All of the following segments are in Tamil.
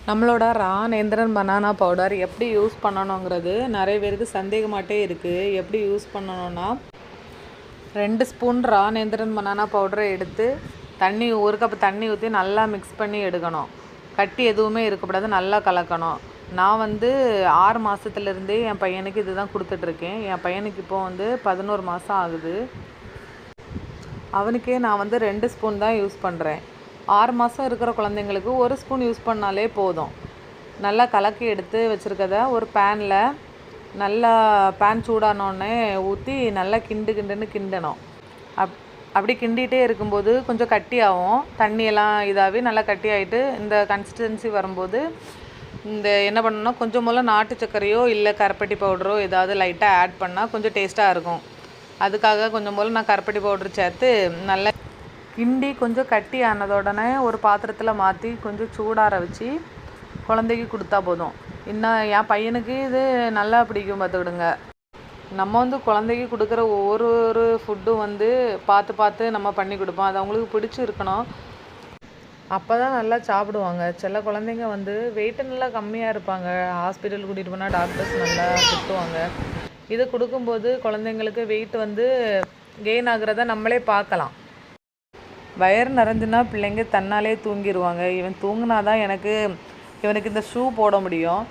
நம்மளோட ரா நேந்திரன் பனானா பவுடர் எப்படி யூஸ் பண்ணணுங்கிறது நிறைய பேருக்கு சந்தேகமாட்டே இருக்குது. எப்படி யூஸ் பண்ணணும்னா, 2 ஸ்பூன் ரா நேந்திரன் பனானா பவுடரை எடுத்து ஒரு கப் தண்ணி ஊற்றி நல்லா மிக்ஸ் பண்ணி எடுக்கணும். கட்டி எதுவுமே இருக்கக்கூடாது, நல்லா கலக்கணும். நான் 6 மாதத்துலேருந்தே என் பையனுக்கு இது தான் கொடுத்துட்ருக்கேன். என் பையனுக்கு இப்போது 11 மாதம் ஆகுது. அவனுக்கே நான் 2 ஸ்பூன் தான் யூஸ் பண்ணுறேன். 6 மாதம் இருக்கிற குழந்தைங்களுக்கு 1 ஸ்பூன் யூஸ் பண்ணாலே போதும். நல்லா கலக்கி எடுத்து வச்சுருக்கத ஒரு பேனில் நல்லா பேன் சூடானோடனே ஊற்றி நல்லா கிண்டுன்னு கிண்டணும். அப்படி கிண்டிகிட்டே இருக்கும்போது கொஞ்சம் கட்டியாகும். தண்ணியெல்லாம் இதாகி நல்லா கட்டி ஆகிட்டு இந்த கன்சிஸ்டன்சி வரும்போது என்ன பண்ணணும்னா, கொஞ்சம் போல் நாட்டு சர்க்கரையோ இல்லை கருப்பட்டி பவுடரோ ஏதாவது லைட்டாக ஆட் பண்ணால் கொஞ்சம் டேஸ்ட்டாக இருக்கும். அதுக்காக கொஞ்சம் போல் நான் கருப்பட்டி பவுடர் சேர்த்து நல்லா கிண்டி கொஞ்சம் கட்டி ஆனதோடனே ஒரு பாத்திரத்தில் மாற்றி கொஞ்சம் சூடார வச்சு குழந்தைக்கு கொடுத்தா போதும். இன்னும் என் பையனுக்கு இது நல்லா பிடிக்கும் பார்த்துக்கிடுங்க. நம்ம குழந்தைக்கு கொடுக்குற ஒவ்வொரு ஃபுட்டும் பார்த்து நம்ம பண்ணி கொடுப்போம். அது அவங்களுக்கு பிடிச்சிருக்கணும். அப்போ தான் நல்லா சாப்பிடுவாங்க. சில குழந்தைங்க வெயிட்டு நல்லா கம்மியாக இருப்பாங்க. ஹாஸ்பிட்டல் கூட்டிகிட்டு போனால் டாக்டர்ஸ் நல்லா திட்டுவாங்க. இது கொடுக்கும்போது குழந்தைங்களுக்கு வெயிட் கெயின் ஆகுறத நம்மளே பார்க்கலாம். வயிறு நிறைஞ்சுன்னா பிள்ளைங்க தன்னாலே தூங்கிடுவாங்க. இவன் தூங்கினா தான் இவனுக்கு இந்த ஷூ போட முடியும்.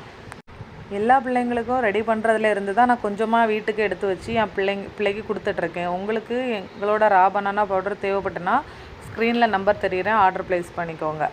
எல்லா பிள்ளைங்களுக்கும் ரெடி பண்ணுறதுல இருந்து தான் நான் கொஞ்சமாக வீட்டுக்கு எடுத்து வச்சு என் பிள்ளைக்கு கொடுத்துட்ருக்கேன். உங்களுக்கு எங்களோட ரா பனானா பவுடர் தேவைப்பட்டுன்னா ஸ்க்ரீனில் நம்பர் தெரியுறேன், ஆர்டர் ப்ளேஸ் பண்ணிக்கோங்க.